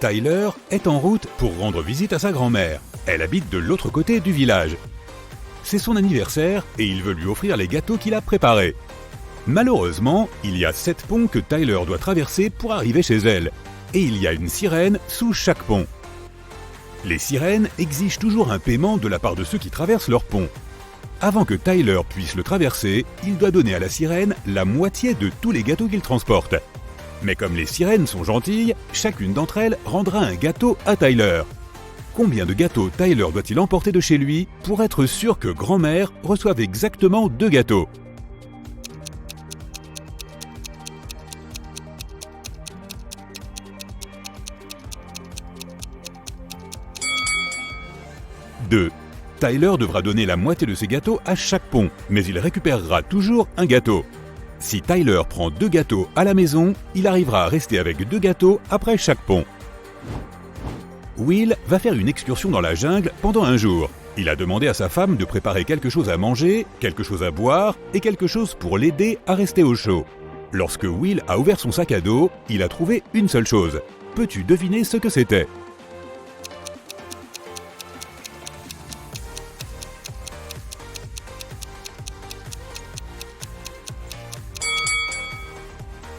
Tyler est en route pour rendre visite à sa grand-mère. Elle habite de l'autre côté du village. C'est son anniversaire et il veut lui offrir les gâteaux qu'il a préparés. Malheureusement, il y a 7 ponts que Tyler doit traverser pour arriver chez elle. Et il y a une sirène sous chaque pont. Les sirènes exigent toujours un paiement de la part de ceux qui traversent leur pont. Avant que Tyler puisse le traverser, il doit donner à la sirène la moitié de tous les gâteaux qu'il transporte. Mais comme les sirènes sont gentilles, chacune d'entre elles rendra un gâteau à Tyler. Combien de gâteaux Tyler doit-il emporter de chez lui pour être sûr que grand-mère reçoive exactement 2 gâteaux? Deux. Tyler devra donner la moitié de ses gâteaux à chaque pont, mais il récupérera toujours un gâteau. Si Tyler prend 2 gâteaux à la maison, il arrivera à rester avec 2 gâteaux après chaque pont. Will va faire une excursion dans la jungle pendant un jour. Il a demandé à sa femme de préparer quelque chose à manger, quelque chose à boire et quelque chose pour l'aider à rester au chaud. Lorsque Will a ouvert son sac à dos, il a trouvé une seule chose. Peux-tu deviner ce que c'était?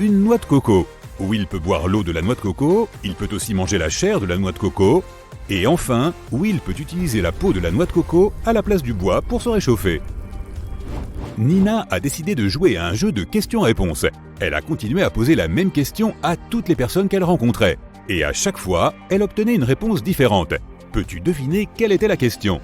Une noix de coco. Will peut boire l'eau de la noix de coco, il peut aussi manger la chair de la noix de coco, et enfin, Will peut utiliser la peau de la noix de coco à la place du bois pour se réchauffer. Nina a décidé de jouer à un jeu de questions-réponses. Elle a continué à poser la même question à toutes les personnes qu'elle rencontrait, et à chaque fois, elle obtenait une réponse différente. Peux-tu deviner quelle était la question?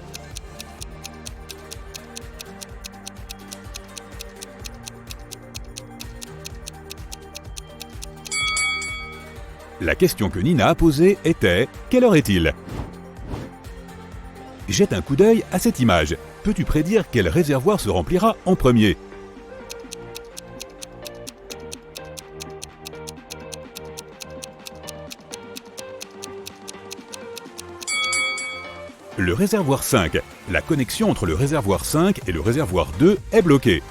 La question que Nina a posée était « Quelle heure est-il » Jette un coup d'œil à cette image. Peux-tu prédire quel réservoir se remplira en premier? Le réservoir 5. La connexion entre le réservoir 5 et le réservoir 2 est bloquée.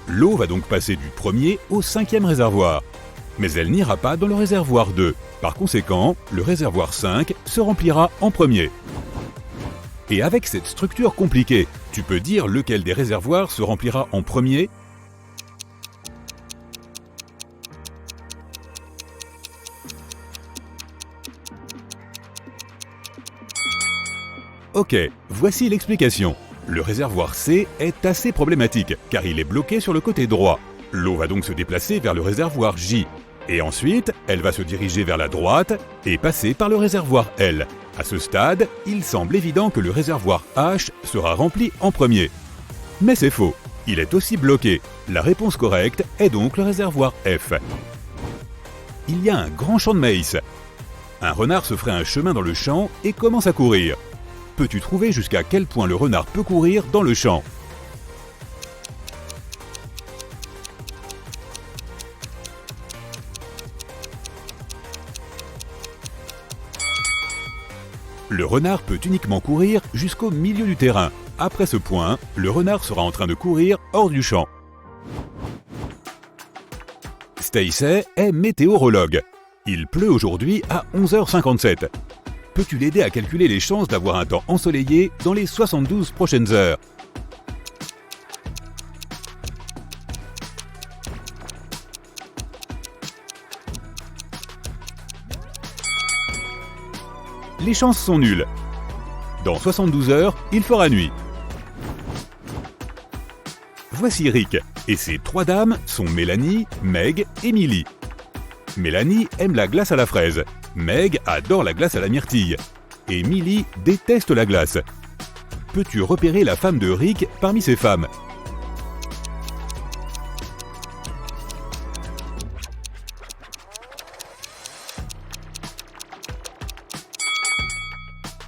L'eau va donc passer du premier au 5e réservoir. Mais elle n'ira pas dans le réservoir 2. Par conséquent, le réservoir 5 se remplira en premier. Et avec cette structure compliquée, tu peux dire lequel des réservoirs se remplira en premier? Ok, voici l'explication. Le réservoir C est assez problématique, car il est bloqué sur le côté droit. L'eau va donc se déplacer vers le réservoir J. Et ensuite, elle va se diriger vers la droite et passer par le réservoir L. À ce stade, il semble évident que le réservoir H sera rempli en premier. Mais c'est faux, il est aussi bloqué. La réponse correcte est donc le réservoir F. Il y a un grand champ de maïs. Un renard se ferait un chemin dans le champ et commence à courir. Peux-tu trouver jusqu'à quel point le renard peut courir dans le champ? Le renard peut uniquement courir jusqu'au milieu du terrain. Après ce point, le renard sera en train de courir hors du champ. Stacey est météorologue. Il pleut aujourd'hui à 11h57. Peux-tu l'aider à calculer les chances d'avoir un temps ensoleillé dans les 72 prochaines heures? Les chances sont nulles. Dans 72 heures, il fera nuit. Voici Rick, et ses 3 dames sont Mélanie, Meg et Millie. Mélanie aime la glace à la fraise, Meg adore la glace à la myrtille, et Millie déteste la glace. Peux-tu repérer la femme de Rick parmi ces femmes?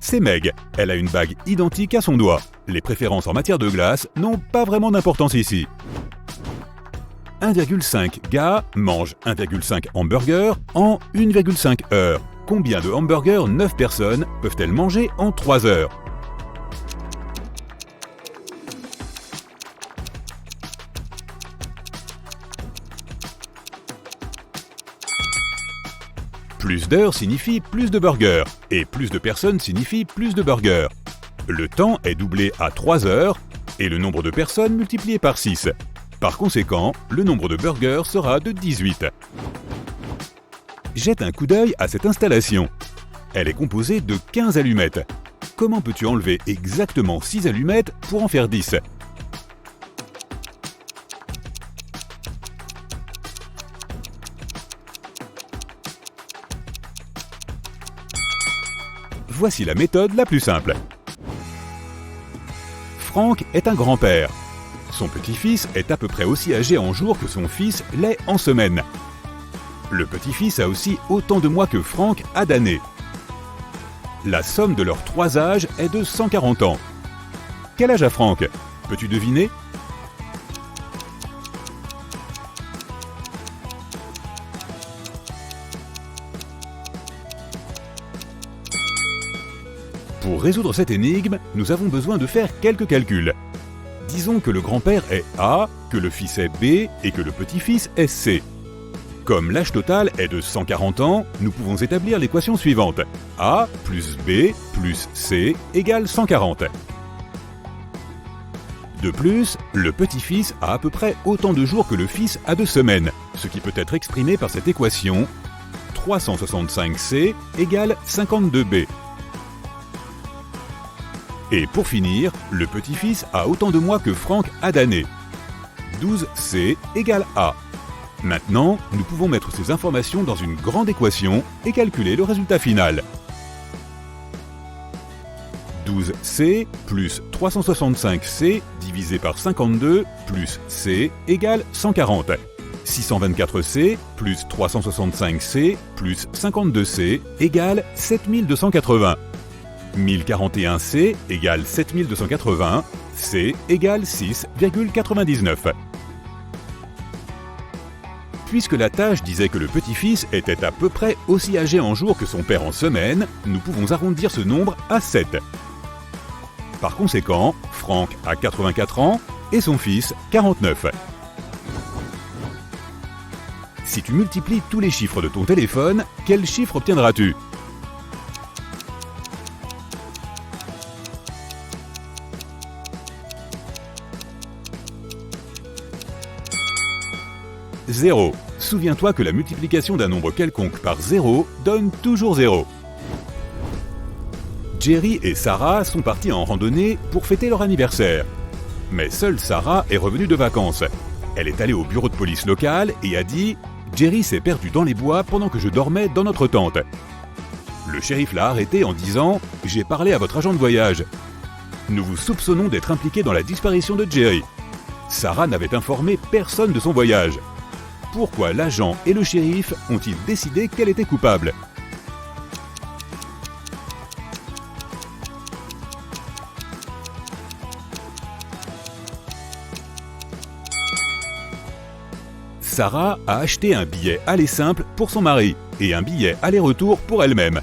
C'est Meg. Elle a une bague identique à son doigt. Les préférences en matière de glace n'ont pas vraiment d'importance ici. 1,5 gars mangent 1,5 hamburgers en 1,5 heures. Combien de hamburgers 9 personnes peuvent-elles manger en 3 heures? Plus d'heures signifie plus de burgers, et plus de personnes signifie plus de burgers. Le temps est doublé à 3 heures, et le nombre de personnes multiplié par 6. Par conséquent, le nombre de burgers sera de 18. Jette un coup d'œil à cette installation. Elle est composée de 15 allumettes. Comment peux-tu enlever exactement 6 allumettes pour en faire 10 ? Voici la méthode la plus simple. Franck est un grand-père. Son petit-fils est à peu près aussi âgé en jours que son fils l'est en semaines. Le petit-fils a aussi autant de mois que Franck a d'années. La somme de leurs 3 âges est de 140 ans. Quel âge a Franck ? Peux-tu deviner ? Pour résoudre cette énigme, nous avons besoin de faire quelques calculs. Disons que le grand-père est A, que le fils est B et que le petit-fils est C. Comme l'âge total est de 140 ans, nous pouvons établir l'équation suivante. A plus B plus C égale 140. De plus, le petit-fils a à peu près autant de jours que le fils a de semaines, ce qui peut être exprimé par cette équation 365C égale 52B. Et pour finir, le petit-fils a autant de mois que Franck a d'années. 12C égale A. Maintenant, nous pouvons mettre ces informations dans une grande équation et calculer le résultat final. 12C plus 365C divisé par 52 plus C égale 140. 624C plus 365C plus 52C égale 7280. 1041C égale 7280, C égale 6,99. Puisque la tâche disait que le petit-fils était à peu près aussi âgé en jours que son père en semaine, nous pouvons arrondir ce nombre à 7. Par conséquent, Franck a 84 ans et son fils 49. Si tu multiplies tous les chiffres de ton téléphone, quel chiffre obtiendras-tu ? Zéro. Souviens-toi que la multiplication d'un nombre quelconque par 0 donne toujours 0. Jerry et Sarah sont partis en randonnée pour fêter leur anniversaire. Mais seule Sarah est revenue de vacances. Elle est allée au bureau de police local et a dit « Jerry s'est perdu dans les bois pendant que je dormais dans notre tente. » Le shérif l'a arrêté en disant « J'ai parlé à votre agent de voyage. Nous vous soupçonnons d'être impliqué dans la disparition de Jerry. » Sarah n'avait informé personne de son voyage. Pourquoi l'agent et le shérif ont-ils décidé qu'elle était coupable ? Sarah a acheté un billet aller simple pour son mari et un billet aller-retour pour elle-même.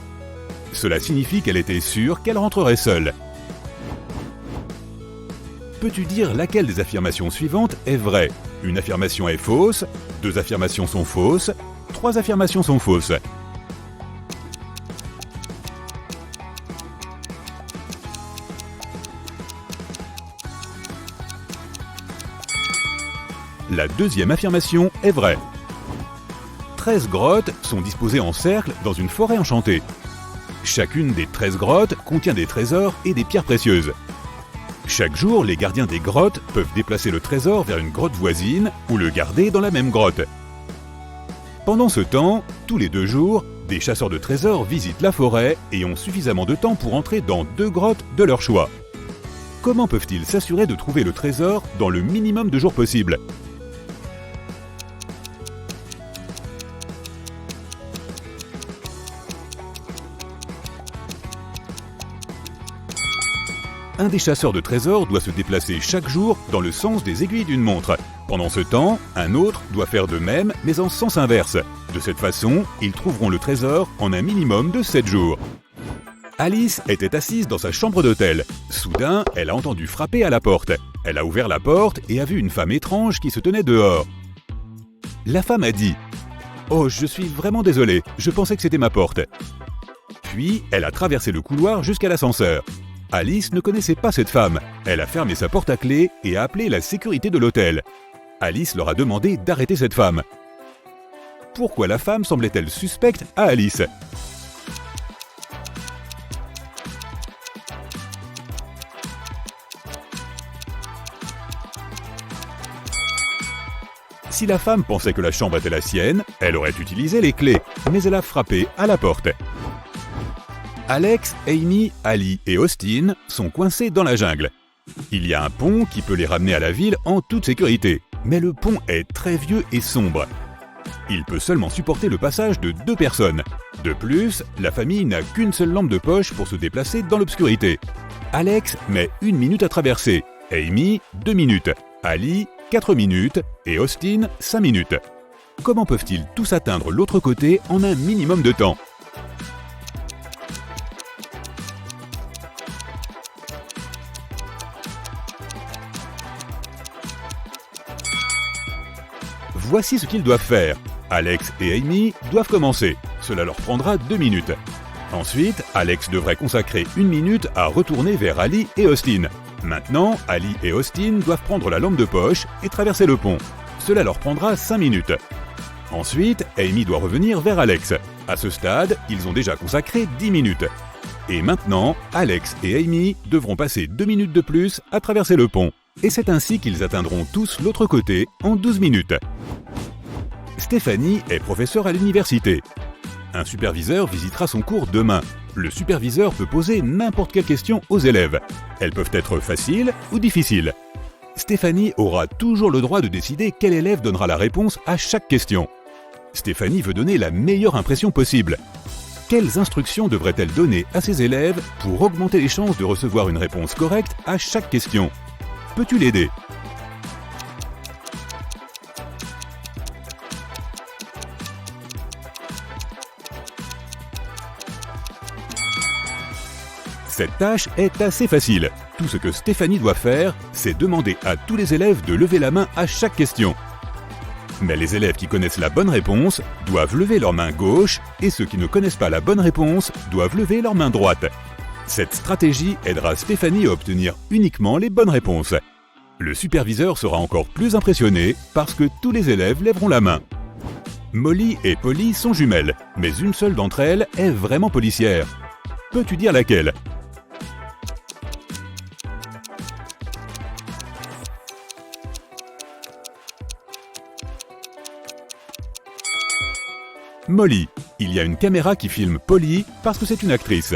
Cela signifie qu'elle était sûre qu'elle rentrerait seule. Peux-tu dire laquelle des affirmations suivantes est vraie ? Une affirmation est fausse, 2 affirmations sont fausses, 3 affirmations sont fausses. La deuxième affirmation est vraie. 13 grottes sont disposées en cercle dans une forêt enchantée. Chacune des 13 grottes contient des trésors et des pierres précieuses. Chaque jour, les gardiens des grottes peuvent déplacer le trésor vers une grotte voisine ou le garder dans la même grotte. Pendant ce temps, tous les 2 jours, des chasseurs de trésors visitent la forêt et ont suffisamment de temps pour entrer dans 2 grottes de leur choix. Comment peuvent-ils s'assurer de trouver le trésor dans le minimum de jours possible ? Un des chasseurs de trésors doit se déplacer chaque jour dans le sens des aiguilles d'une montre. Pendant ce temps, un autre doit faire de même, mais en sens inverse. De cette façon, ils trouveront le trésor en un minimum de 7 jours. Alice était assise dans sa chambre d'hôtel. Soudain, elle a entendu frapper à la porte. Elle a ouvert la porte et a vu une femme étrange qui se tenait dehors. La femme a dit « Oh, je suis vraiment désolé, je pensais que c'était ma porte. Puis, elle a traversé le couloir jusqu'à l'ascenseur. Alice ne connaissait pas cette femme. Elle a fermé sa porte à clé et a appelé la sécurité de l'hôtel. Alice leur a demandé d'arrêter cette femme. Pourquoi la femme semblait-elle suspecte à Alice? Si la femme pensait que la chambre était la sienne, elle aurait utilisé les clés, mais elle a frappé à la porte. Alex, Amy, Ali et Austin sont coincés dans la jungle. Il y a un pont qui peut les ramener à la ville en toute sécurité, mais le pont est très vieux et sombre. Il peut seulement supporter le passage de 2 personnes. De plus, la famille n'a qu'une seule lampe de poche pour se déplacer dans l'obscurité. Alex met 1 minute à traverser, Amy 2 minutes, Ali 4 minutes et Austin 5 minutes. Comment peuvent-ils tous atteindre l'autre côté en un minimum de temps? Voici ce qu'ils doivent faire. Alex et Amy doivent commencer. Cela leur prendra 2 minutes. Ensuite, Alex devrait consacrer 1 minute à retourner vers Ali et Austin. Maintenant, Ali et Austin doivent prendre la lampe de poche et traverser le pont. Cela leur prendra 5 minutes. Ensuite, Amy doit revenir vers Alex. À ce stade, ils ont déjà consacré 10 minutes. Et maintenant, Alex et Amy devront passer 2 minutes de plus à traverser le pont. Et c'est ainsi qu'ils atteindront tous l'autre côté en 12 minutes. Stéphanie est professeure à l'université. Un superviseur visitera son cours demain. Le superviseur peut poser n'importe quelle question aux élèves. Elles peuvent être faciles ou difficiles. Stéphanie aura toujours le droit de décider quel élève donnera la réponse à chaque question. Stéphanie veut donner la meilleure impression possible. Quelles instructions devrait-elle donner à ses élèves pour augmenter les chances de recevoir une réponse correcte à chaque question? Peux-tu l'aider? Cette tâche est assez facile. Tout ce que Stéphanie doit faire, c'est demander à tous les élèves de lever la main à chaque question. Mais les élèves qui connaissent la bonne réponse doivent lever leur main gauche et ceux qui ne connaissent pas la bonne réponse doivent lever leur main droite. Cette stratégie aidera Stéphanie à obtenir uniquement les bonnes réponses. Le superviseur sera encore plus impressionné parce que tous les élèves lèveront la main. Molly et Polly sont jumelles, mais une seule d'entre elles est vraiment policière. Peux-tu dire laquelle? Molly. Il y a une caméra qui filme Polly parce que c'est une actrice.